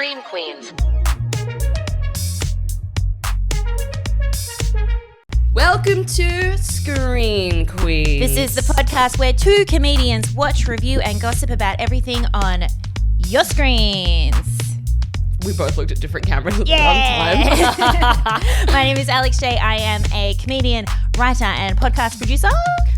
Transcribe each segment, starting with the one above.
Scream Queens. Welcome to Scream Queens. This is the podcast where two comedians watch, review, and gossip about everything on your screens. We both looked at different cameras at the wrong time. My name is Alex J. I am a comedian, writer, and podcast producer.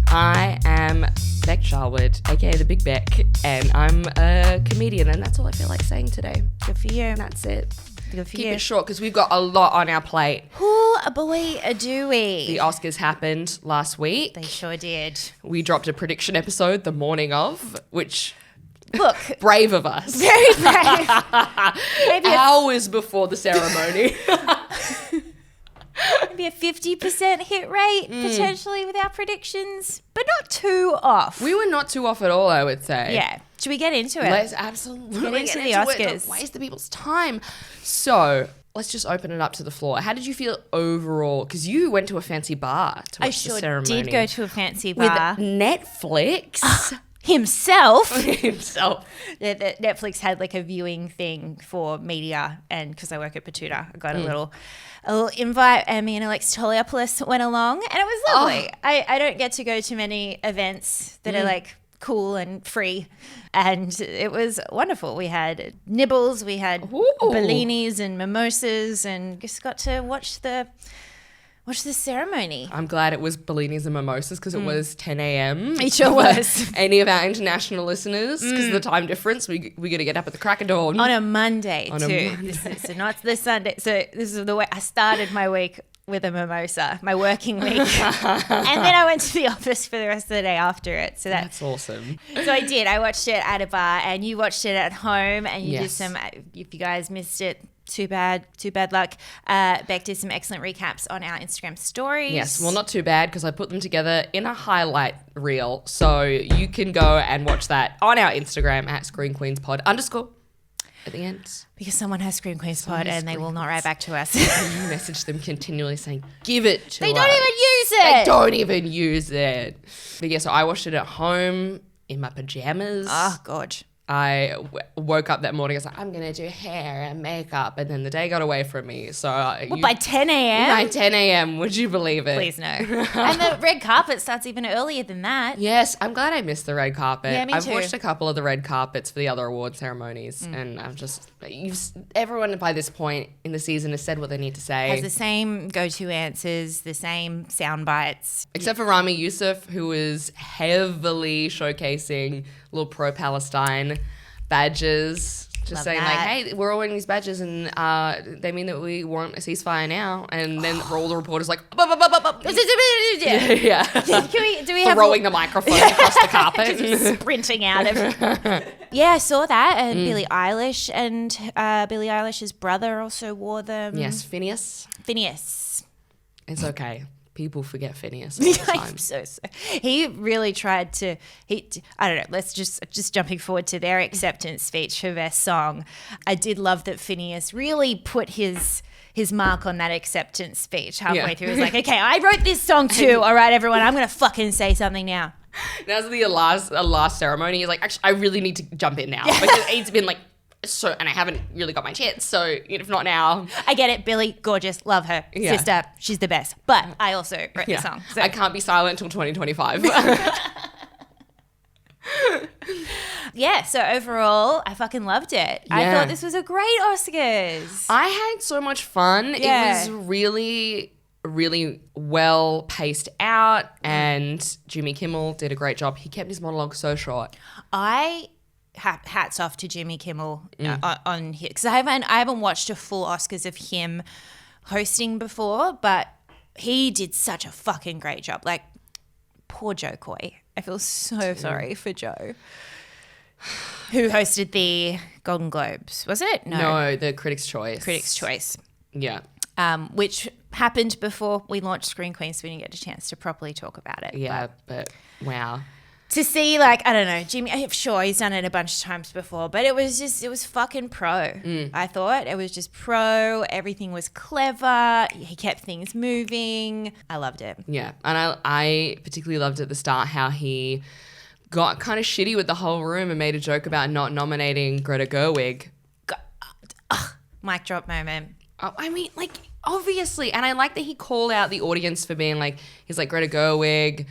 I am Beck Charwood, aka the Big Beck, and I'm a comedian, and that's all I feel like saying today. Good for you. And that's it. Good for Keep you. it short because we've got a lot on our plate. Ooh, a boy, a dooey. The Oscars happened last week. They sure did. We dropped a prediction episode the morning of, which... Look. Brave of us. Very brave. Maybe Hours before the ceremony. maybe a 50% hit rate, potentially, with our predictions, but not too off. We were not too off at all, I would say. Yeah. Should we get into it? Let's absolutely Get into the it. Oscars. Don't waste the people's time. So let's just open it up to the floor. How did you feel overall? Because you went to a fancy bar to watch I the sure ceremony. did go to a fancy with bar. Netflix Himself. himself. The Netflix had like a viewing thing for media, and because I work at Batuta, I got a little invite, and me and Alex Toliopoulos went along, and it was lovely. I don't get to go to many events that are like cool and free, and it was wonderful. We had nibbles, we had bellinis and mimosas, and just got to watch the ceremony. I'm glad it was bellinis and mimosas because it was 10 a.m. It sure was. Any of our international listeners, because of the time difference, we got to get up at the crack of dawn. On a Monday On a too. Monday. So not the Sunday. So this is the way I started my week, with a mimosa, my working week. And then I went to the office for the rest of the day after it. So That's awesome. So I did. I watched it at a bar, and you watched it at home, and you did Yes. some, if you guys missed it, too bad luck. Beck did some excellent recaps on our Instagram stories. Yes, well, not too bad because I put them together in a highlight reel. So you can go and watch that on our Instagram at ScreenQueensPod _ at the end. Because someone has Scream Queens Pod, and they will not write back to us. You message them continually saying, give it to They us. don't even use it. They don't even use it. But yeah, so I watched it at home in my pajamas. Oh, God. I woke up that morning. I was like, I'm going to do hair and makeup. And then the day got away from me. So By 10 a.m.? By 10 a.m. Would you believe it? Please no. And the red carpet starts even earlier than that. Yes, I'm glad I missed the red carpet. Yeah, me I've too. watched a couple of the red carpets for the other award ceremonies. And I'm just, everyone by this point in the season has said what they need to say. Has the same go-to answers, the same sound bites. Except for Rami Youssef, who was heavily showcasing little pro-Palestine badges. Just Love saying that. like, hey, we're all wearing these badges and they mean that we want a ceasefire now. And then all the reporters like, yeah. Do we have Throwing the microphone across the carpet. just sprinting out of Yeah, I saw that. And Billie Eilish and Billie Eilish's brother also wore them. Yes, Phineas. Phineas. It's okay. People forget Phineas all the time. I'm so he really tried to I don't know, let's just jumping forward to their acceptance speech for their song. I did love that Phineas really put his mark on that acceptance speech halfway through. He was like, okay, I wrote this song too. All right, everyone, I'm going to fucking say something now. Now's the last ceremony. He's like, actually, I really need to jump in now. Because it's been like, and I haven't really got my chance. So if not now. I get it, Billie, gorgeous, love her, sister, she's the best. But I also wrote the song. So. I can't be silent till 2025. Yeah, so overall, I fucking loved it. I thought this was a great Oscars. I had so much fun. Yeah. It was really, really well paced out, and Jimmy Kimmel did a great job. He kept his monologue so short. Hats off to Jimmy Kimmel on here, because I haven't watched a full Oscars of him hosting before, but he did such a fucking great job. Like, poor Joe Coy. I feel so sorry for Joe, who hosted the Golden Globes. Was it? No, the Critics' Choice. Critics' Choice. Yeah. Which happened before we launched Screen Queens, so we didn't get a chance to properly talk about it. Yeah, but wow. To see, like, I don't know, Jimmy, I'm sure he's done it a bunch of times before, but it was fucking pro. I thought it was just pro. Everything was clever. He kept things moving. I loved it. Yeah, and I particularly loved at the start how he got kind of shitty with the whole room and made a joke about not nominating Greta Gerwig. Mic drop moment. I mean, like, obviously. And I like that he called out the audience for being like, he's like, Greta Gerwig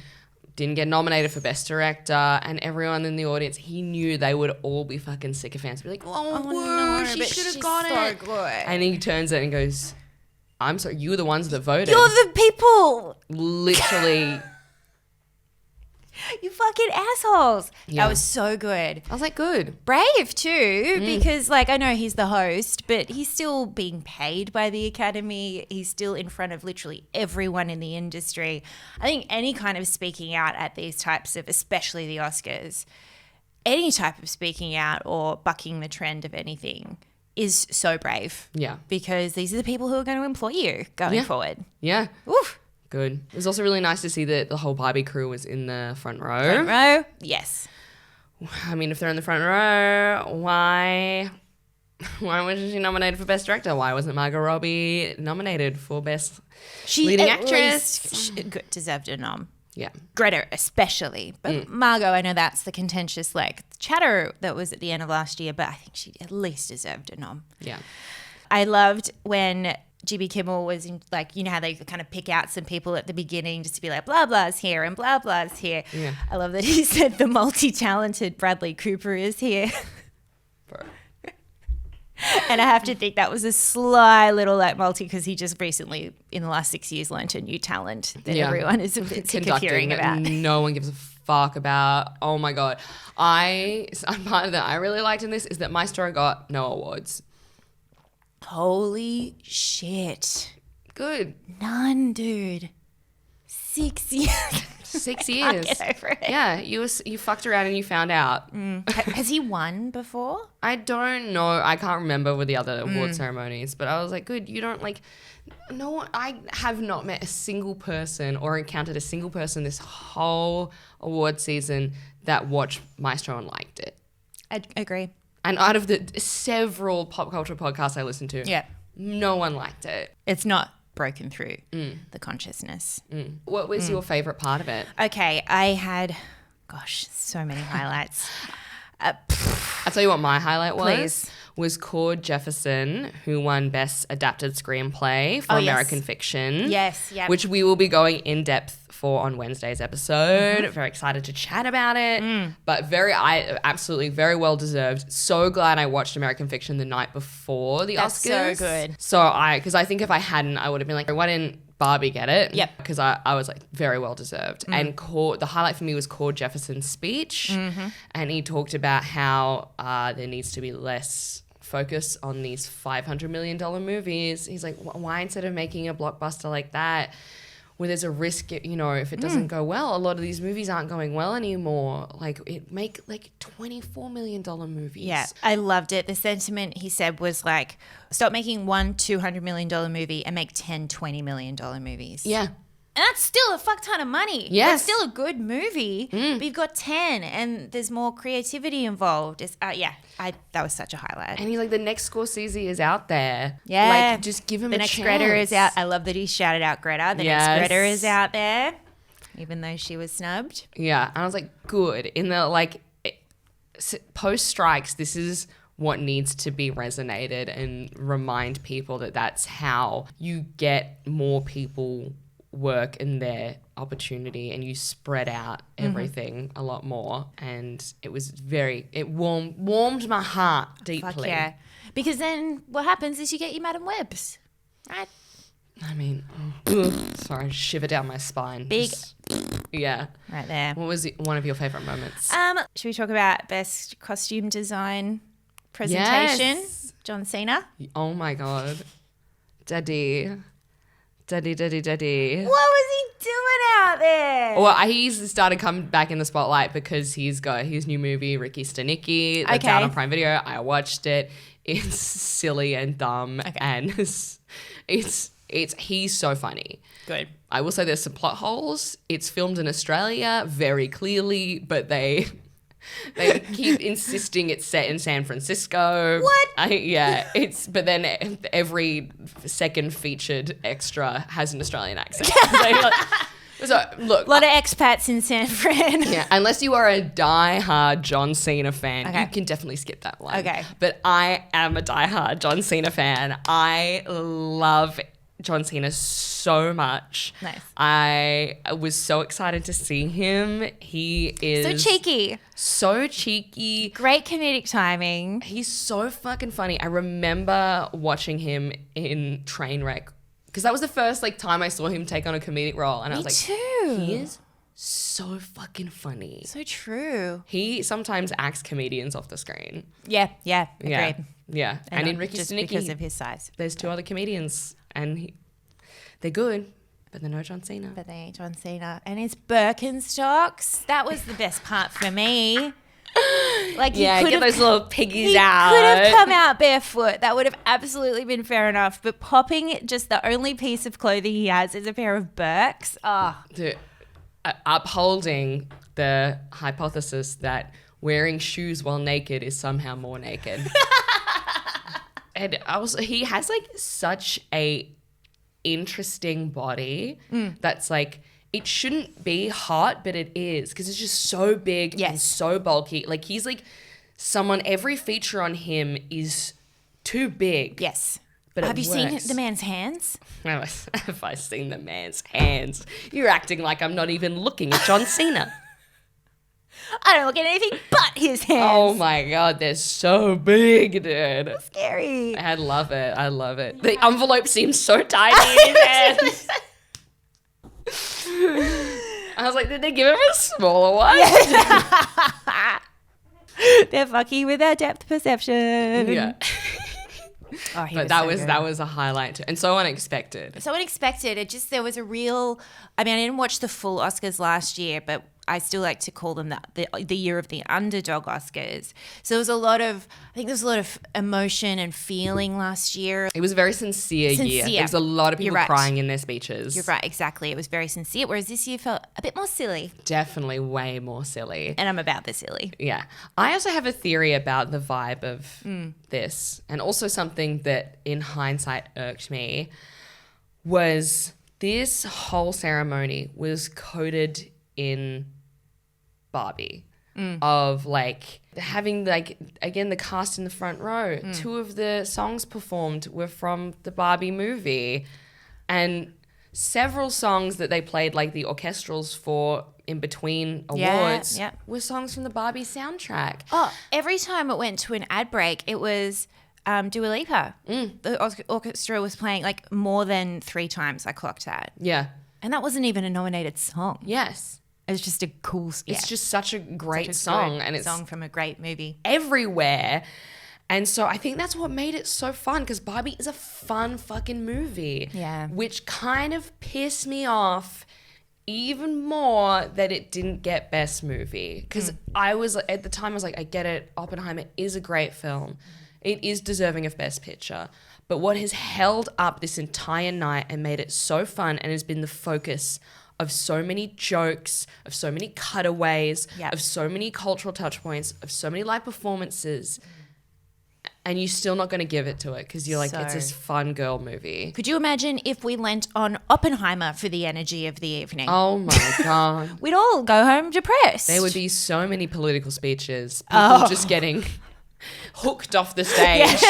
didn't get nominated for Best Director, and everyone in the audience, he knew they would all be fucking sycophants. Be like, no, she should have got it. Good. And he turns it and goes, I'm sorry, you were the ones that voted. You're the people. Literally. You fucking assholes. Yeah. That was so good. I was like, good. Brave too, because like I know he's the host, but he's still being paid by the Academy. He's still in front of literally everyone in the industry. I think any kind of speaking out at these types of, especially the Oscars, any type of speaking out or bucking the trend of anything is so brave. Yeah. Because these are the people who are going to employ you going forward. Yeah. Oof. Good. It was also really nice to see that the whole Barbie crew was in the front row. Front row? Yes. I mean, if they're in the front row, why wasn't she nominated for Best Director? Why wasn't Margot Robbie nominated for Best Leading Actress? Deserved a nom. Yeah. Greta especially. But Margot, I know that's the contentious chatter that was at the end of last year, but I think she at least deserved a nom. Yeah. I loved when Jimmy Kimmel was in, like, you know how they kind of pick out some people at the beginning just to be like, blah, blah's here and blah, blah's here. Yeah. I love that he said the multi-talented Bradley Cooper is here. Bro. And I have to think that was a sly little multi because he just recently, in the last 6 years, learnt a new talent that everyone is a bit sick of hearing about. No one gives a fuck about. Oh my God. Part of that I really liked in this is that Maestro got no awards. Holy shit. Good. None, dude. 6 years. 6 years. Get over it. Yeah, you fucked around and you found out. Has he won before? I don't know. I can't remember with the other award ceremonies, but I was like, good, you don't like. No one. I have not met a single person or encountered a single person this whole award season that watched Maestro and liked it. I agree. And out of the several pop culture podcasts I listened to, no one liked it. It's not broken through the consciousness. What was your favorite part of it? Okay, I had, so many highlights. I'll tell you what my highlight was. Please. Was Cord Jefferson, who won Best Adapted Screenplay for American Fiction. Yes, yeah. Which we will be going in depth for on Wednesday's episode. Very excited to chat about it. But absolutely very well deserved. So glad I watched American Fiction the night before the Oscars. That's so good. Because I think if I hadn't, I would have been like, why didn't Barbie get it? Yep. Because I was like, very well deserved. And the highlight for me was Cord Jefferson's speech. And he talked about how there needs to be less focus on these $500 million movies. He's like, why instead of making a blockbuster like that where there's a risk, if it doesn't go well, a lot of these movies aren't going well anymore. Like, make like $24 million movies. Yeah, I loved it. The sentiment he said was like, stop making one $200 million movie and make 10 $20 million movies. Yeah. And that's still a fuck ton of money. Yes. That's still a good movie, but you've got 10 and there's more creativity involved. That was such a highlight. And he's like, the next Scorsese is out there. Yeah. Like, just give him the a next chance. Greta is out. I love that he shouted out Greta. The Yes. next Greta is out there, even though she was snubbed. Yeah. And I was like, good. In the, post-strikes, this is what needs to be resonated and remind people that that's how you get more people work in their opportunity and you spread out everything a lot more. And it was it warmed my heart deeply. Fuck yeah. Because then what happens is you get your Madam Webs, right? I mean, sorry, shiver down my spine. Big. Yeah. Right there. What was one of your favorite moments? Should we talk about best costume design presentation? Yes. John Cena. Oh my God. Daddy. What was he doing out there? Well, he's started coming back in the spotlight because he's got his new movie, Ricky Stenicki, that's out on Prime Video. I watched it. It's silly and dumb, and he's so funny. Good. I will say there's some plot holes. It's filmed in Australia very clearly, but they keep insisting it's set in San Francisco. What? But then every second featured extra has an Australian accent. So So look, A lot of expats in San Fran. yeah, unless you are a die-hard John Cena fan, Okay. you can definitely skip that one. Okay. But I am a die-hard John Cena fan. I love John Cena so much. Nice. I was so excited to see him. He is So cheeky. So cheeky. Great comedic timing. He's so fucking funny. I remember watching him in Trainwreck because that was the first time I saw him take on a comedic role, and I was like, too. he is so fucking funny. So true. He sometimes acts comedians off the screen. Yeah. Yeah, Agreed. yeah. And in not Ricky just Stenicki, because of his size. there's two other comedians, and they're good, but they're no John Cena. But they ain't John Cena. And his Birkenstocks, that was the best part for me. Like, Yeah, he could get have, those little piggies he out. could have come out barefoot. That would have absolutely been fair enough. But popping just the only piece of clothing he has is a pair of Birks. Oh, Dude, upholding the hypothesis that wearing shoes while naked is somehow more naked. And also, he has such a interesting body that's it shouldn't be hot, but it is because it's just so big and Yes. so bulky. He's every feature on him is too big. yes. But Have it you seen works. the man's hands? Have I seen the man's hands? You're acting like I'm not even looking at John Cena. I don't look at anything but his hands. Oh my God, they're so big, dude. Scary. I love it. I love it. The envelope seems so tiny in his hands. I was like, did they give him a smaller one? They're fucking with our depth perception. Yeah. Oh, he But that was a highlight too. And so unexpected. so unexpected. There was a real. I mean, I didn't watch the full Oscars last year, but I still like to call them the year of the underdog Oscars. So there was a lot of emotion and feeling last year. It was a very sincere year. There was a lot of people You're right. crying in their speeches. You're right, exactly. It was very sincere, whereas this year felt a bit more silly. Definitely way more silly. And I'm about the silly. Yeah. I also have a theory about the vibe of this, and also something that in hindsight irked me was this whole ceremony was coded in Barbie of having again the cast in the front row. Two of the songs performed were from the Barbie movie, and several songs that they played the orchestrals for in between awards were songs from the Barbie soundtrack. Oh, every time it went to an ad break, it was Dua Lipa. The orchestra was playing more than 3 times. I clocked that. Yeah. And that wasn't even a nominated song. Yes. It was just a cool It's just such a great song, and it's song from a great movie. everywhere. And so I think that's what made it so fun, because Barbie is a fun fucking movie. Yeah. Which kind of pissed me off even more that it didn't get Best Movie. Because I was, at the time, I was like, I get it. Oppenheimer is a great film. It is deserving of Best Picture. But what has held up this entire night and made it so fun and has been the focus of so many jokes, of so many cutaways, of so many cultural touch points, of so many live performances, and you're still not going to give it to it because you're it's this fun girl movie. Could you imagine if we lent on Oppenheimer for the energy of the evening? Oh my God. We'd all go home depressed. There would be so many political speeches, people just getting hooked off the stage.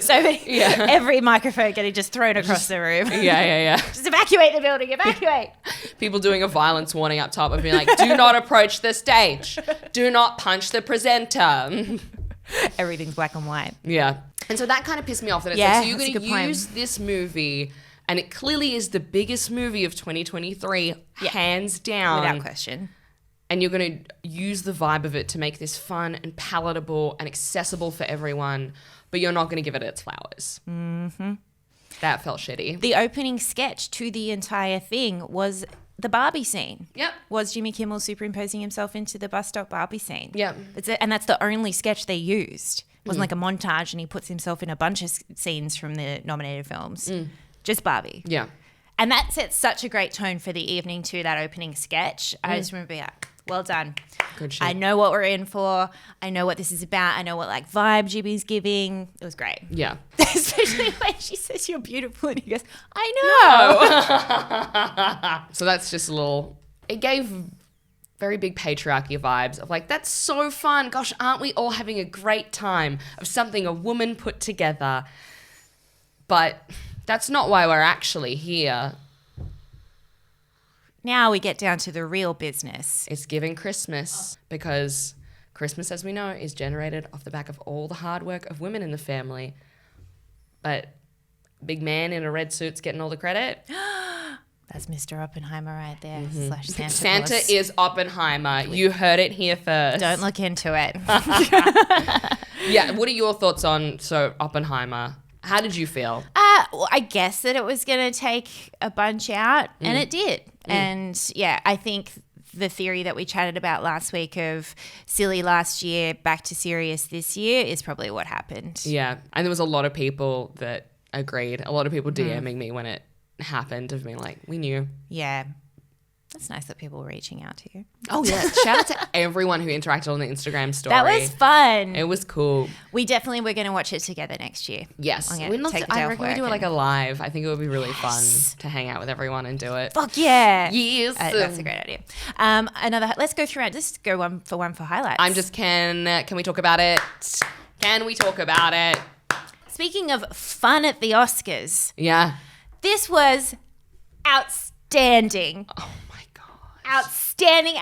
So every microphone getting just thrown across the room. Yeah. Just evacuate the building, evacuate. People doing a violence warning up top of being like, do not approach the stage. Do not punch the presenter. Everything's black and white. Yeah. And so that kind of pissed me off. That it's Yeah, so you're that's a going to good point. use this movie, and it clearly is the biggest movie of 2023, hands down. Without question. And you're going to use the vibe of it to make this fun and palatable and accessible for everyone, but you're not going to give it its flowers. Mm-hmm. That felt shitty. The opening sketch to the entire thing was the Barbie scene. Yep. Was Jimmy Kimmel superimposing himself into the bus stop Barbie scene. Yep. And that's the only sketch they used. It wasn't like a montage and he puts himself in a bunch of scenes from the nominated films. Just Barbie. Yeah. And that sets such a great tone for the evening too, that opening sketch. I just remember Well done. Good shit. I know what we're in for. I know what this is about. I know what like vibe Jimmy's giving. It was great. Yeah. Especially when she says you're beautiful and he goes, I know. So that's just a little, it gave very big patriarchy vibes of like, that's so fun. Gosh, aren't we all having a great time of something a woman put together? But that's not why we're actually here. Now we get down to the real business. It's giving Christmas because Christmas, as we know, is generated off the back of all the hard work of women in the family. But big man in a red suit's getting all the credit. That's Mr. Oppenheimer right there, slash Santa Santa Claus. is Oppenheimer. You heard it here first. Don't look into it. Yeah, what are your thoughts on Oppenheimer? How did you feel? Well, I guess that it was going to take a bunch out, and it did. And yeah, I think the theory that we chatted about last week of silly last year, back to serious this year is probably what happened. Yeah, and there was a lot of people that agreed. A lot of people DMing me when it happened of being like, we knew. Yeah. That's nice that people were reaching out to you. Oh, yeah. Shout out to everyone who interacted on the Instagram story. That was fun. It was cool. We definitely were going to watch it together next year. Yes. I'm gonna take the day I off reckon we work do it like and- a live. I think it would be really fun to hang out with everyone and do it. Fuck yeah. Yes. That's a great idea. Let's go through it. Just go one for highlights. Can we talk about it? Can we talk about it? Speaking of fun at the Oscars, Yeah. this was outstanding. Oh my God. Outstanding.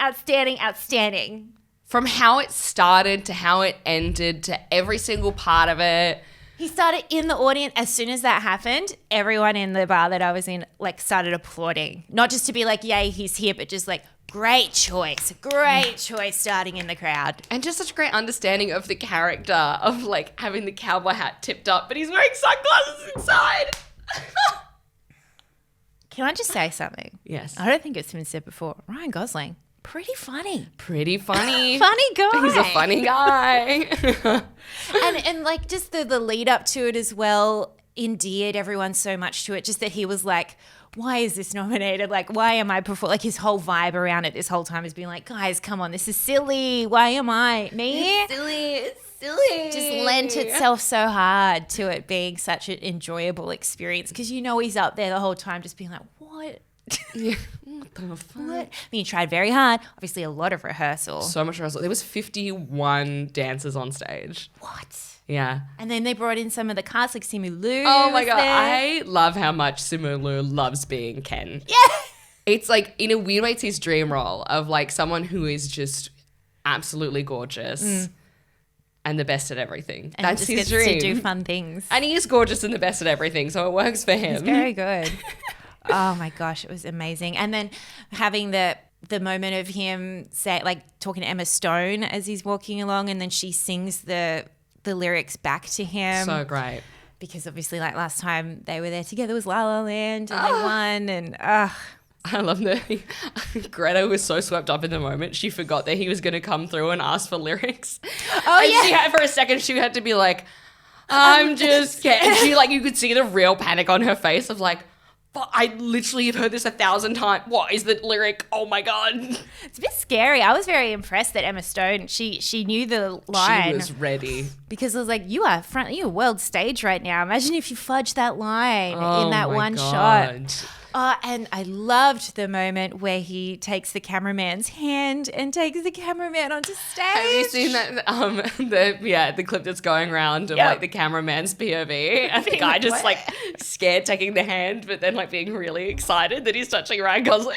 From how it started to how it ended to every single part of it. He started in the audience. As soon as that happened, everyone in the bar that I was in like started applauding. Not just to be like, yay, he's here, but just like, great choice starting in the crowd. And just such a great understanding of the character of like having the cowboy hat tipped up, but he's wearing sunglasses inside. Can I just say something? Yes. I don't think it's been said before. Ryan Gosling, pretty funny. Pretty funny. Funny guy. He's a funny guy. and like just the lead up to it as well endeared everyone so much to it. Just that he was like, why is this nominated? Like, why am I performing? Like his whole vibe around it this whole time has been like, guys, come on, this is silly. Why am I? Me? It's silly. Just lent itself so hard to it being such an enjoyable experience because you know he's up there the whole time just being like, what? Yeah. What the fuck? What? I mean, he tried very hard. Obviously, a lot of rehearsal. So much rehearsal. There was 51 dancers on stage. What? Yeah. And then they brought in some of the cast, like Simu Liu. Oh my was God. there. I love how much Simu Liu loves being Ken. Yeah. It's like, in a weird way, it's his dream role of like someone who is just absolutely gorgeous and the best at everything. And That's he just his gets dream. to do fun things. And he is gorgeous and the best at everything, so it works for him. It's very good. Oh my gosh, it was amazing. And then having the moment of him talking to Emma Stone as he's walking along, and then she sings the lyrics back to him. So great. Because obviously, like last time they were there together was La La Land, and they won, and I love that Greta was so swept up in the moment, she forgot that he was going to come through and ask for lyrics. Oh, and yeah. she had, for a second, she had to be like, I'm just kidding. And she, like, you could see the real panic on her face of like, but I literally have heard this 1,000 times. What is the lyric? Oh my God. It's a bit scary. I was very impressed that Emma Stone, she knew the line. She was ready. Because I was like, you are world stage right now. Imagine if you fudge that line in that my one God. shot. And I loved the moment where he takes the cameraman's hand and takes the cameraman onto stage. Have you seen that? The clip that's going around of like the cameraman's POV and the guy just like scared taking the hand, but then like being really excited that he's touching Ryan Gosling.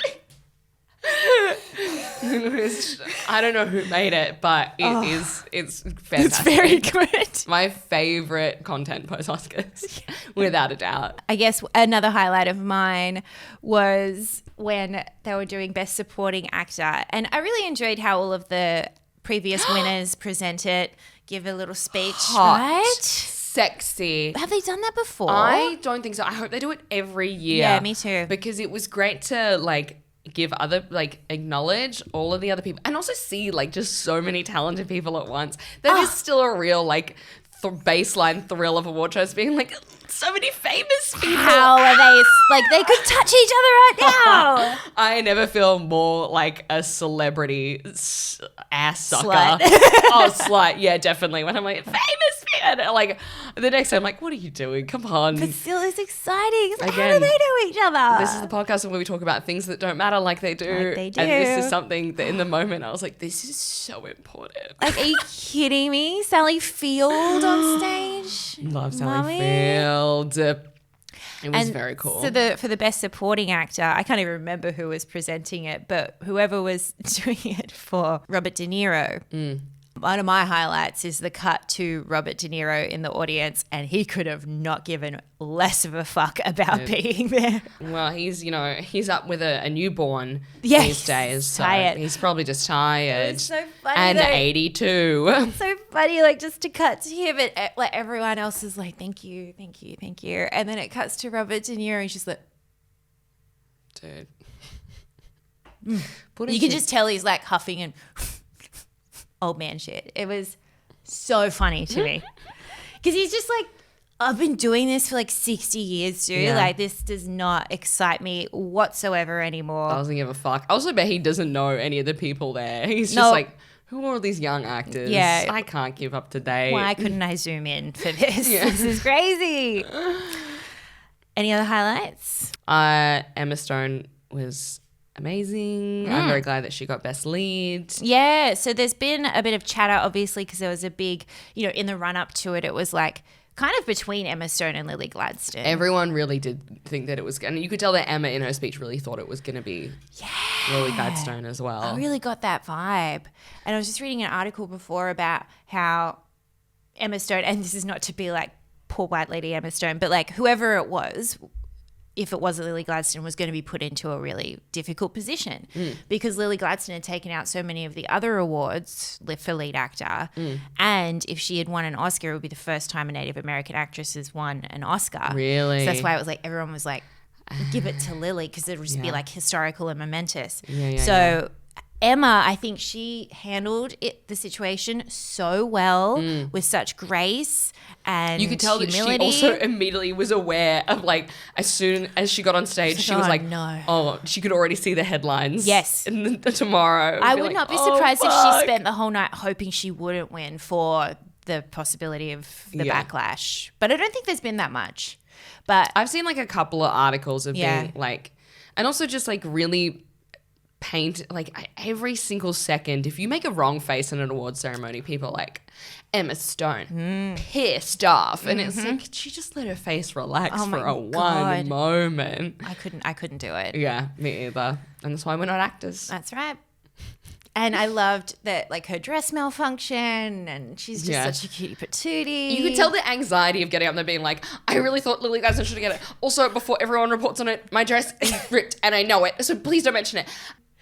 I don't know who made it, but it's fantastic. It's very good. My favorite content post Oscars, without a doubt. I guess another highlight of mine was when they were doing Best Supporting Actor. And I really enjoyed how all of the previous winners present it, give a little speech. Hot. Right? Sexy. Have they done that before? I don't think so. I hope they do it every year. Yeah, me too. Because it was great to like give other, like, acknowledge all of the other people and also see like just so many talented people at once. That is still a real like baseline thrill of award shows being like, so many famous people. How are they? Like, they could touch each other right now. I never feel more like a celebrity ass sucker. Slut. Oh, slut. Yeah, definitely. When I'm like, famous people. Like, the next day I'm like, what are you doing? Come on. But still, it's exciting. It's like, how Again, do they know each other? This is the podcast where we talk about things that don't matter like they do. Like they do. And this is something that in the moment I was like, this is so important. Like, are you kidding me? Sally Field on stage. Love Sally Mummy. Field. It was very cool. So for the best supporting actor, I can't even remember who was presenting it, but whoever was doing it for Robert De Niro. One of my highlights is the cut to Robert De Niro in the audience, and he could have not given less of a fuck about being there. Well, he's up with a newborn Yeah, these days. So tired. he's probably just tired. It's so funny, and though. 82. So funny, like, just to cut to him, and like everyone else is like, thank you, thank you, thank you. And then it cuts to Robert De Niro, and he's just like, Dude. you can just tell he's like huffing and old man shit. It was so funny to me. Because he's just like, I've been doing this for like 60 years, dude. Yeah. Like, this does not excite me whatsoever anymore. I doesn't give a fuck. I also bet he doesn't know any of the people there. He's just No. like, who are all these young actors? Yeah. I can't keep up to date. Why couldn't I zoom in for this? This is crazy. Any other highlights? Emma Stone was amazing. I'm very glad that she got Best Lead. Yeah, so there's been a bit of chatter, obviously, because there was a big, in the run up to it was like kind of between Emma Stone and Lily Gladstone. Everyone really did think that it was, and you could tell that Emma in her speech really thought it was going to be Lily Gladstone as well. I really got that vibe. And I was just reading an article before about how Emma Stone, and this is not to be like poor white lady Emma Stone, but like whoever it was, if it wasn't Lily Gladstone, was going to be put into a really difficult position because Lily Gladstone had taken out so many of the other awards for lead actor. And if she had won an Oscar, it would be the first time a Native American actress has won an Oscar. Really? So that's why it was like, everyone was like, give it to Lily because it would just be like historical and momentous. So Emma, I think she handled the situation so well with such grace and you could tell humility. that she also immediately was aware of, like, as soon as she got on stage, she was like, no. oh, she could already see the headlines. Yes. Tomorrow. I Be would like, not be "Oh, surprised if fuck." she spent the whole night hoping she wouldn't win for the possibility of the Yeah. backlash. But I don't think there's been that much. But I've seen like a couple of articles of Yeah. being like, and also just like really paint, like every single second, if you make a wrong face in an award ceremony, people are like, Emma Stone, pissed off. And it's like, she just let her face relax Oh my for one God. moment. I couldn't do it. Yeah, me either. And that's why we're not actors. That's right. And I loved that, like, her dress malfunction, and she's just such a cutie patootie. You could tell the anxiety of getting up there being like, I really thought Lily Gladstone should get it. Also, before everyone reports on it, my dress is ripped and I know it. So please don't mention it.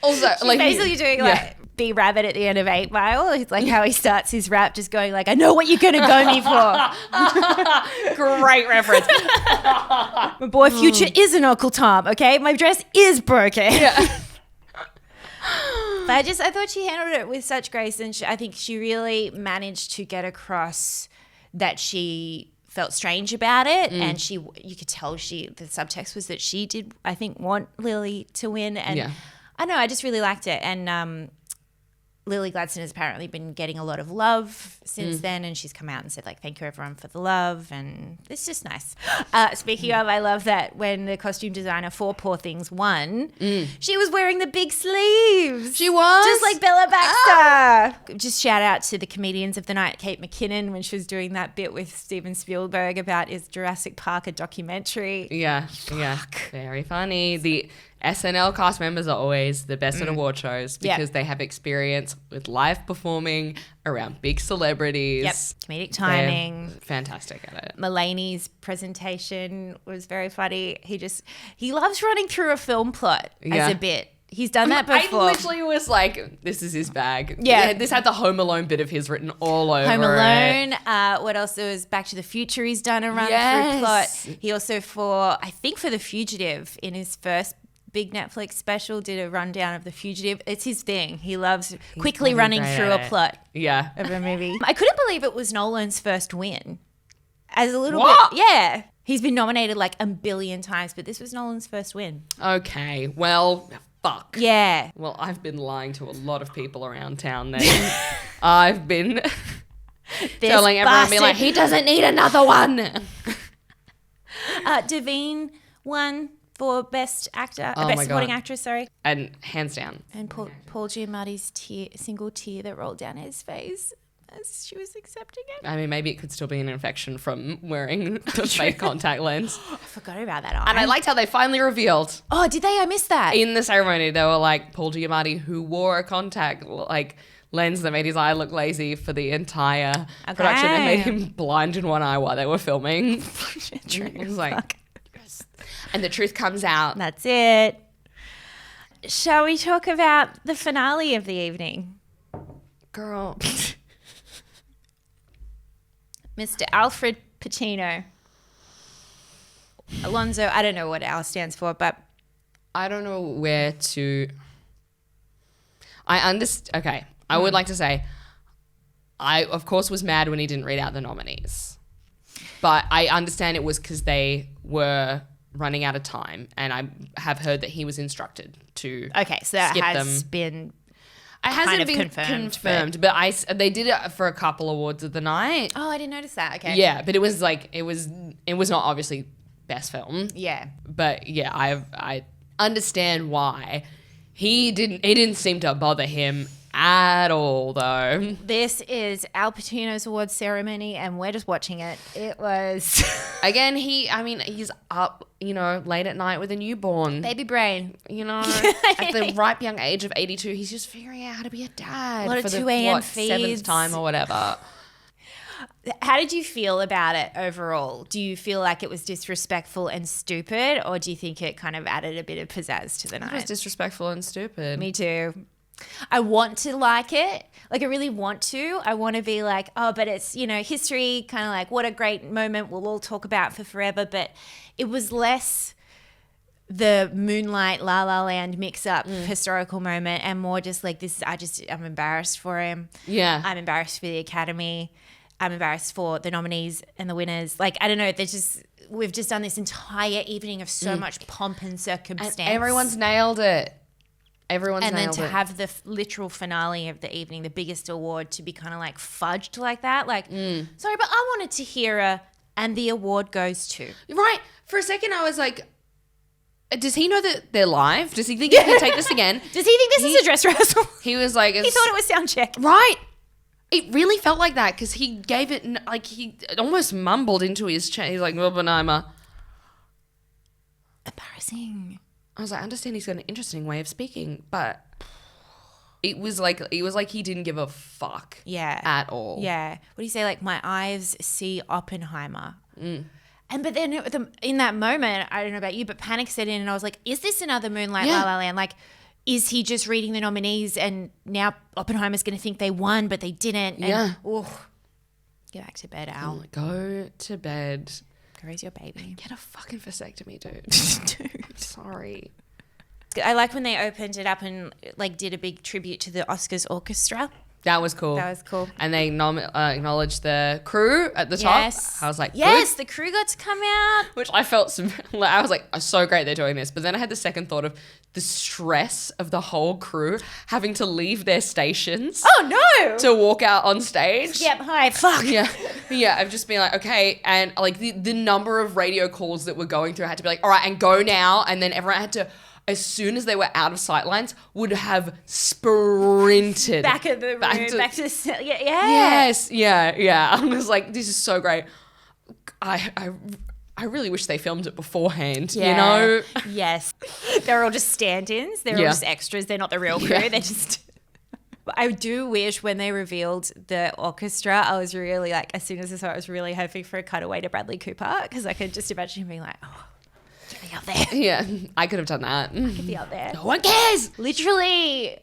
Also, She's like, basically doing like B Rabbit at the end of 8 Mile. It's like how he starts his rap just going like, I know what you're going to go me for. great reference. My boy Future is an Uncle Tom, okay? My dress is broken. Yeah. But I thought she handled it with such grace, and I think she really managed to get across that she felt strange about it, and you could tell the subtext was that she did, I think, want Lily to win, and I don't know, I just really liked it, and Lily Gladstone has apparently been getting a lot of love since then, and she's come out and said, like, thank you everyone for the love, and it's just nice. Speaking of, I love that when the costume designer for Poor Things won, she was wearing the big sleeves. She was? Just like Bella Baxter. Just shout out to the comedians of the night, Kate McKinnon, when she was doing that bit with Steven Spielberg about is Jurassic Park a documentary. Yeah. Very funny. The SNL cast members are always the best at award shows because they have experience with live performing around big celebrities. Yep. Comedic timing. They're fantastic at it. Mulaney's presentation was very funny. He loves running through a film plot as a bit. He's done that before. I literally was like, this is his bag. Yeah. This had the Home Alone bit of his written all over Home it. Alone. What else? There was Back to the Future. He's done a run through plot. He also for The Fugitive in his first big Netflix special did a rundown of The Fugitive. It's his thing. He loves quickly running through a plot of a movie. I couldn't believe it was Nolan's first win. As a little What? bit, yeah. He's been nominated like a billion times, but this was Nolan's first win. Okay, well, fuck. Yeah. Well, I've been lying to a lot of people around town then. I've been telling everyone, be like, he doesn't need another one. Devine won for Best Actor, Oh Best my Supporting God. Actress, sorry. And hands down. And Paul Giamatti's single tear that rolled down his face as she was accepting it. I mean, maybe it could still be an infection from wearing the fake contact lens. I forgot about that. And I liked how they finally revealed Oh, did they? I missed that. in the ceremony. They were like, Paul Giamatti, who wore a contact lens that made his eye look lazy for the entire production and made him blind in one eye while they were filming. It was like, yes. And the truth comes out. That's it. Shall we talk about the finale of the evening? Girl. Mr. Alfred Pacino. Alonzo, I don't know what Al stands for, but I don't know where to. I understand. Okay. I would like to say, I, of course, was mad when he didn't read out the nominees. But I understand it was because they were running out of time. And I have heard that he was instructed to okay, so that skip has them. been It hasn't kind of been confirmed, but they did it for a couple awards of the night. Oh, I didn't notice that. Okay. Yeah, but it was not obviously best film. Yeah. But yeah, I understand why it didn't seem to bother him at all though. This is Al Pacino's awards ceremony and we're just watching it. It was Again, he's up, late at night with a newborn. baby brain. At the ripe young age of 82, he's just figuring out how to be a dad. A lot of for the 2 a.m. 7th feeds. time or whatever. How did you feel about it overall? Do you feel like it was disrespectful and stupid, or do you think it kind of added a bit of pizzazz to the night? It was disrespectful and stupid. Me too. I want to like it. Like, I really want to. I want to be like, oh, but it's, history, kind of like, what a great moment we'll all talk about for forever. But it was less the Moonlight, La La Land mix-up historical moment and more just like this. I'm embarrassed for him. Yeah. I'm embarrassed for the Academy. I'm embarrassed for the nominees and the winners. Like, I don't know. We've just done this entire evening of so much pomp and circumstance. And everyone's nailed it. And then to have the literal finale of the evening, the biggest award, to be kind of like fudged like that. Like, sorry, but I wanted to hear and the award goes to. Right. For a second, I was like, does he know that they're live? Does he think he can take this again? Does he think this is a dress rehearsal? He was like... He thought it was sound check. Right. It really felt like that because he gave it, he almost mumbled into his chest. He's like, Oppenheimer. Embarrassing. I was like, I understand he's got an interesting way of speaking, but it was like he didn't give a fuck. Yeah. At all. Yeah. What do you say? Like, my eyes see Oppenheimer. But then in that moment, I don't know about you, but panic set in and I was like, is this another Moonlight, La La Land? Like, is he just reading the nominees and now Oppenheimer's going to think they won, but they didn't? And, get back to bed, Al. Go to bed. Go raise your baby. Get a fucking vasectomy, dude. Dude. Sorry. I like when they opened it up and like did a big tribute to the Oscars orchestra. That was cool. That was cool. And they acknowledged the crew at the top. Yes. I was like, yes, good. the crew got to come out. Which I felt, I was like, so great they're doing this. But then I had the second thought of the stress of the whole crew having to leave their stations. Oh, no. To walk out on stage. Yep, hi, fuck. Yeah. Yeah, I've just been like, okay. And like the number of radio calls that were going through, I had to be like, all right, and go now. And then everyone had to, as soon as they were out of sight lines, would have sprinted back at the room, back to yeah. Yes, yeah. I was like, this is so great. I really wish they filmed it beforehand. Yeah. Yes, they're all just stand-ins. They're all just extras. They're not the real crew. They're just. I do wish when they revealed the orchestra, I was really like, as soon as I saw it, I was really hoping for a cutaway to Bradley Cooper because I could just imagine him being like, oh. Get me out there. Yeah, I could have done that. I could be out there. No one cares. Literally.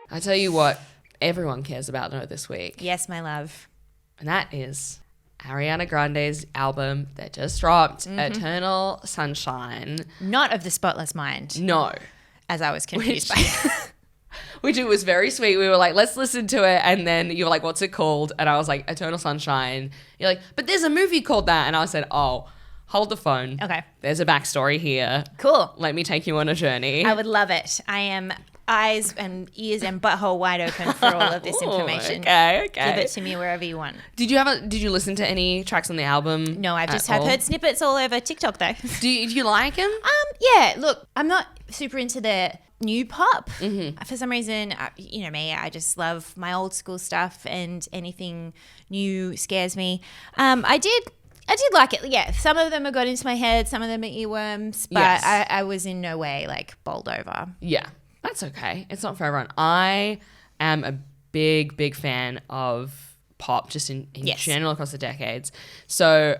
I tell you what, everyone cares about this week. Yes, my love. And that is Ariana Grande's album that just dropped, Eternal Sunshine. Not of the Spotless Mind. No. As I was confused by. which it was very sweet. We were like, let's listen to it. And then you were like, what's it called? And I was like, Eternal Sunshine. You're like, but there's a movie called that. And I said, oh, hold the phone. Okay. There's a backstory here. Cool. Let me take you on a journey. I would love it. I am eyes and ears and butthole wide open for all of this information. Okay. Give it to me wherever you want. Did you listen to any tracks on the album? No, I just have heard snippets all over TikTok though. Do you like him? Yeah, look, I'm not super into the new pop. For some reason, you know me, I just love my old school stuff, and anything new scares me. I did like it. Yeah, some of them have got into my head, some of them are earworms, but Yes. I was in no way like bowled over. Yeah, that's okay. It's not for everyone. I am a big fan of pop just in Yes. general across the decades. So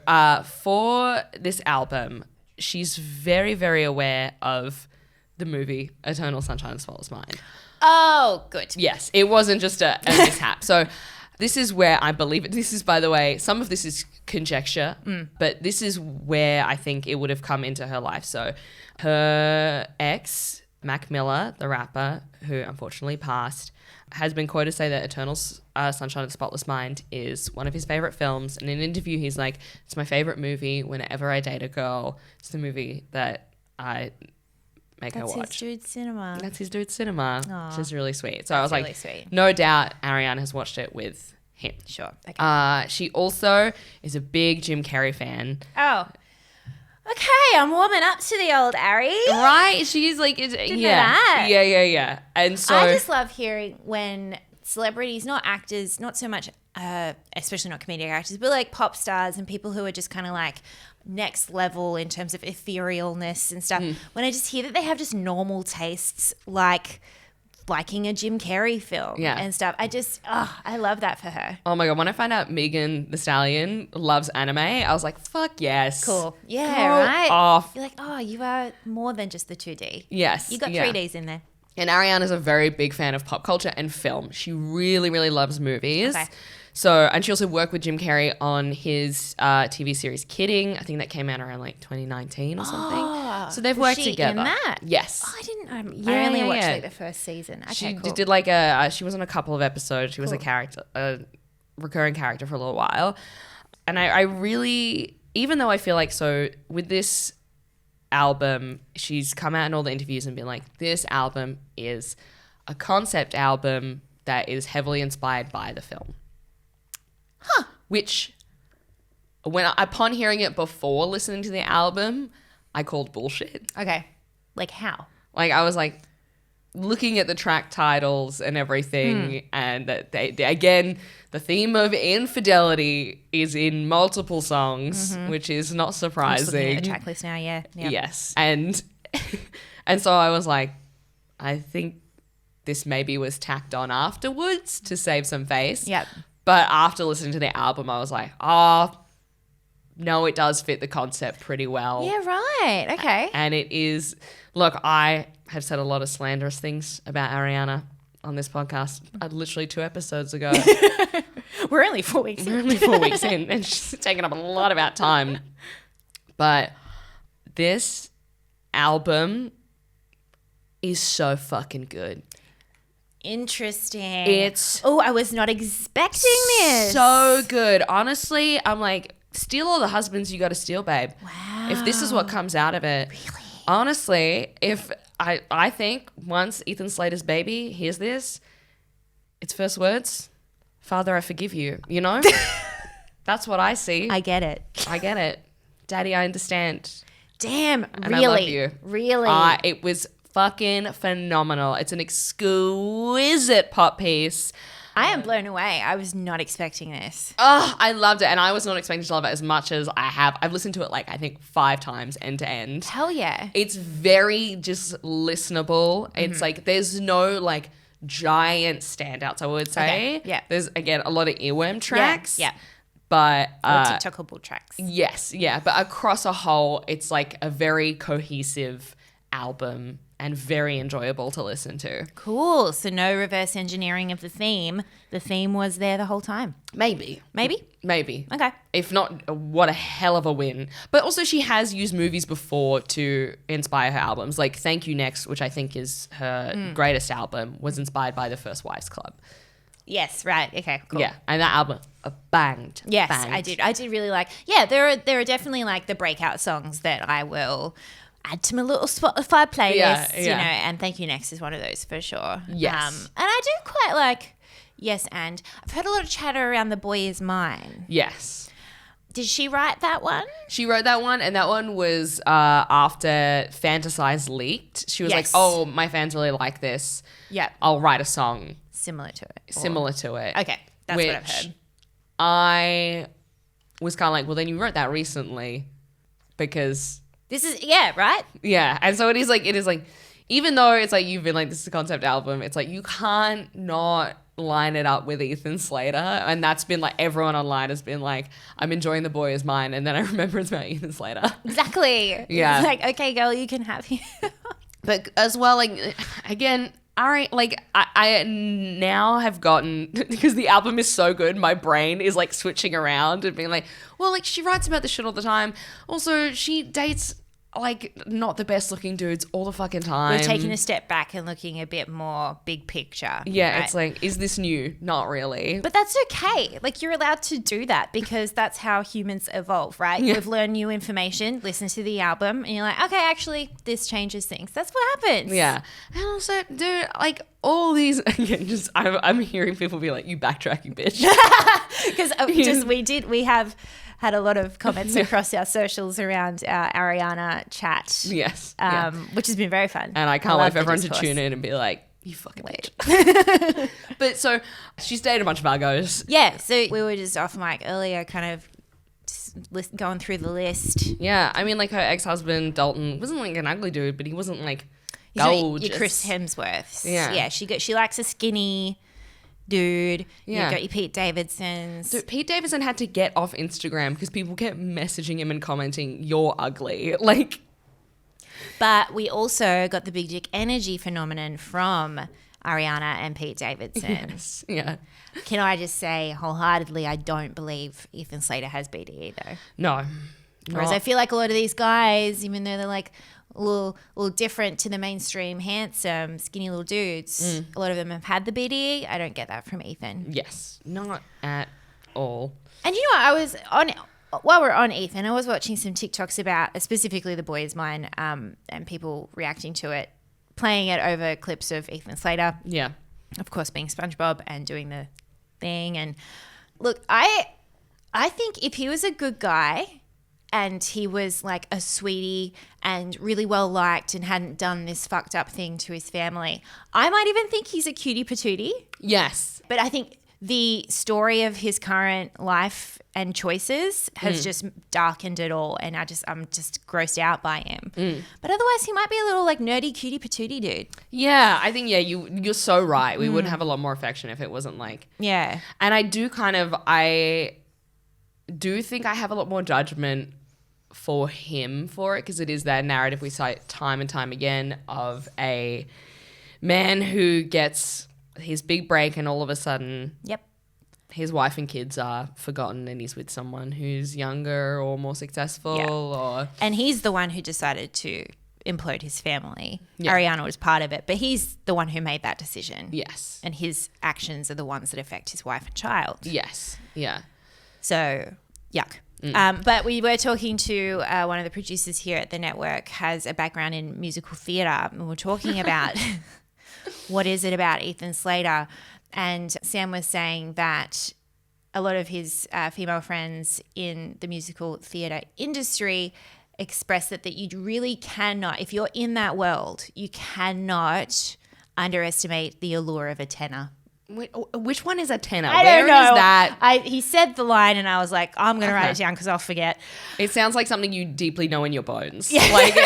for this album, she's very, very aware of the movie Eternal Sunshine of the Spotless Mind. Oh, good. Yes, it wasn't just a mishap. So this is where I believe it. This is, by the way, some of this is conjecture, but this is where I think it would have come into her life. So her ex, Mac Miller, the rapper, who unfortunately passed, has been quoted to say that Eternal Sunshine of the Spotless Mind is one of his favorite films. And in an interview, he's like, it's my favorite movie whenever I date a girl. It's the movie that I make her watch. That's his dude cinema. That's his dude cinema, Aw. which is really sweet. So I was really like, sweet. no doubt Ariana has watched it with him. Sure. Okay. She also is a big Jim Carrey fan. Oh. Okay, I'm warming up to the old Ari. Right? She's like, know that. Yeah. And so I just love hearing when celebrities, not actors, not so much, especially not comedic actors, but like pop stars and people who are just kind of like next level in terms of etherealness and stuff. When I just hear that they have just normal tastes, like liking a Jim Carrey film and stuff, I love that for her. oh my God, when I found out Megan Thee Stallion loves anime, I was like, fuck yes. Cool. Yeah, Go right? off. You're like, oh, you are more than just the 2D. Yes. You got yeah. 3Ds in there. And Ariana's a very big fan of pop culture and film. She really, really loves movies. Okay. So, and she also worked with Jim Carrey on his TV series Kidding. I think that came out around like 2019 or something. So they've worked Was she together. in that? Yes. Oh, I didn't. I Yeah, only yeah, watched yeah. like the first season. Okay, She cool. did like she was on a couple of episodes. She was a character, a recurring character for a little while. And I really, even though I feel like so with this album, she's come out in all the interviews and been like, this album is a concept album that is heavily inspired by the film. Which, upon hearing it before listening to the album, I called bullshit. Okay. Like how? Like, I was like, looking at the track titles and everything, and that they again, the theme of infidelity is in multiple songs, which is not I'm just looking surprising. at the track list now. Yeah. Yep. Yes. And so I was like, I think this maybe was tacked on afterwards to save some face. Yep. But after listening to the album, I was like, oh, no, it does fit the concept pretty well. Yeah. Right. Okay. And it is, look, I have said a lot of slanderous things about Ariana on this podcast. Literally 2 episodes ago. We're only 4 weeks in. We're only 4 weeks in, and she's taken up a lot of our time. But this album is so fucking good. Interesting. It's I was not expecting this. so good. Honestly, I'm like, steal all the husbands you got to steal, babe. Wow. If this is what comes out of it. Really? Honestly, if I think once Ethan Slater's baby hears this, its first words, Father, I forgive you. You know? That's what I see. I get it. I get it. Daddy, I understand. Damn. And Really? I love you. Really? It was fucking phenomenal. It's an exquisite pop piece. I am blown away. I was not expecting this. Oh, I loved it. And I was not expecting to love it as much as I have. I've listened to it like, I think 5 times end to end. Hell yeah. It's very just listenable. It's like, there's no like giant standouts, I would say. Okay, yeah. There's, again, a lot of earworm tracks. Yeah. But TikTokable tracks. yes, yeah. But across a whole, it's like a very cohesive album and very enjoyable to listen to. Cool. So no reverse engineering of the theme. The theme was there the whole time. Maybe. Okay. If not, what a hell of a win. But also she has used movies before to inspire her albums. Like Thank You Next, which I think is her greatest album, was inspired by The First Wives Club. Yes, right. Okay, cool. Yeah, and that album banged. Yes, banged. I did really like. Yeah, there are definitely like the breakout songs that I will add to my little Spotify playlist, you know, and Thank You Next is one of those for sure. Yes. And I do quite like Yes And. I've heard a lot of chatter around The Boy Is Mine. Yes. Did she write that one? She wrote that one, and that one was after Fantasize leaked. She was like, oh, my fans really like this. Yeah. I'll write a song. Similar to it. Okay, that's what I've heard. I was kind of like, well, then you wrote that recently because... This is, right? Yeah, and so it is like, even though it's like you've been like, this is a concept album, it's like you can't not line it up with Ethan Slater, and that's been like, everyone online has been like, I'm enjoying The Boy Is Mine, and then I remember it's about Ethan Slater. Exactly. Yeah. It's like, okay, girl, you can have him. But as well, like, again... I now have gotten, because the album is so good, my brain is like switching around and being like, well, like she writes about this shit all the time. Also, she dates like not the best looking dudes all the fucking time. We're taking a step back and looking a bit more big picture. Yeah, right? It's like, is this new? Not really. But that's okay. Like you're allowed to do that because that's how humans evolve, right? Yeah. We've learned new information, listen to the album, and you're like, okay, actually, this changes things. That's what happens. Yeah. And also, dude, like all these, again, just I'm hearing people be like, you backtrack, you bitch. Because we have had a lot of comments across our socials around our Ariana chat. Yes. Which has been very fun. And I can't wait for everyone to tune in and be like, you fucking bitch. But so she's dated a bunch of Argos. Yeah. So we were just off mic earlier, kind of just going through the list. Yeah. I mean, like her ex-husband, Dalton, wasn't like an ugly dude, but he wasn't like He's not gorgeous. your Chris Hemsworths. Yeah. Yeah. She likes a skinny dude. Yeah. You've got your Pete Davidsons. Dude, Pete Davidson had to get off Instagram because people kept messaging him and commenting, you're ugly. Like, but we also got the big dick energy phenomenon from Ariana and Pete Davidson. yes. Yeah. Can I just say wholeheartedly, I don't believe Ethan Slater has BDE though. No. Whereas I feel like a lot of these guys, even though they're like a little different to the mainstream, handsome, skinny little dudes, a lot of them have had the BDE. I don't get that from Ethan. Yes. Not at all. And you know what? While we're on Ethan, I was watching some TikToks about specifically The Boy Is Mine, and people reacting to it, playing it over clips of Ethan Slater. Yeah. Of course, being SpongeBob and doing the thing. And look, I think if he was a good guy and he was like a sweetie and really well liked and hadn't done this fucked up thing to his family, I might even think he's a cutie patootie. Yes. But I think the story of his current life and choices has just darkened it all, and I'm just grossed out by him. But otherwise, he might be a little like nerdy cutie patootie dude. Yeah, I think you're so right. We would have a lot more affection if it wasn't like. Yeah. And I do think I have a lot more judgment for him for it, because it is that narrative we cite time and time again of a man who gets his big break and all of a sudden his wife and kids are forgotten and he's with someone who's younger or more successful. And he's the one who decided to implode his family. Yeah. Ariana was part of it, but he's the one who made that decision. Yes. And his actions are the ones that affect his wife and child. Yes. Yeah. So, yuck. But we were talking to one of the producers here at the network, has a background in musical theatre, and we're talking about what is it about Ethan Slater. And Sam was saying that a lot of his female friends in the musical theatre industry express that you really cannot, if you're in that world, you cannot underestimate the allure of a tenor. Which one is a tenor? I don't know. Where is that? He said the line and I was like, I'm going to write it down because I'll forget. It sounds like something you deeply know in your bones. Yeah. Like,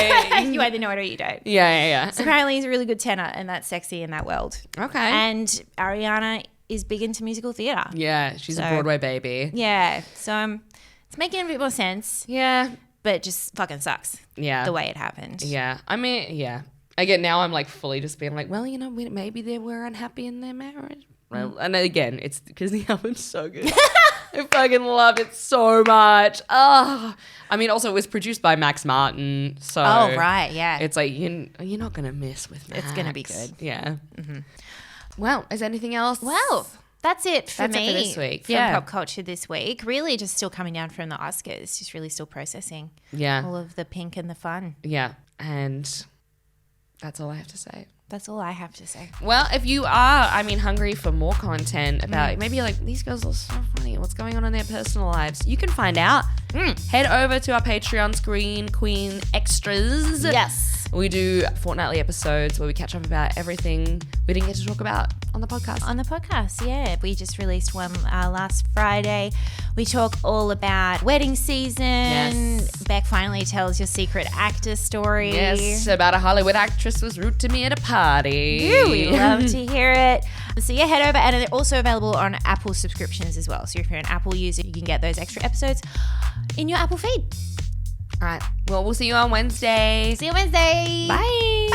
you either know it or you don't. Yeah. So apparently he's a really good tenor and that's sexy in that world. Okay. And Ariana is big into musical theatre. Yeah, she's a Broadway baby. Yeah. So it's making a bit more sense. Yeah. But it just fucking sucks. Yeah. The way it happened. Yeah. I mean, yeah. Again, now I'm like fully just being like, well, you know, maybe they were unhappy in their marriage. Well, and again, it's because the album's so good. I fucking love it so much. Oh, I mean, also it was produced by Max Martin, so right, yeah, it's like you're not gonna miss with Max. It's gonna be good. Yeah. Well, is there anything else? Well, that's it for me. It for this week. From pop culture this week. Really, just still coming down from the Oscars. Just really still processing. Yeah. All of the pink and the fun. Yeah, and that's all I have to say. That's all I have to say. Well, if you are, hungry for more content about maybe you're like, these girls are so funny, what's going on in their personal lives, you can find out. Head over to our Patreon, Screen Queen Extras. Yes. We do fortnightly episodes where we catch up about everything we didn't get to talk about on the podcast. On the podcast, yeah. We just released one last Friday. We talk all about wedding season. Yes. Beck finally tells your secret actor story. Yes, about a Hollywood actress was rude to me at a party. We love to hear it. So yeah, head over, and they're also available on Apple subscriptions as well. So if you're an Apple user, you can get those extra episodes in your Apple feed. All right. Well, we'll see you on Wednesday. See you Wednesday. Bye.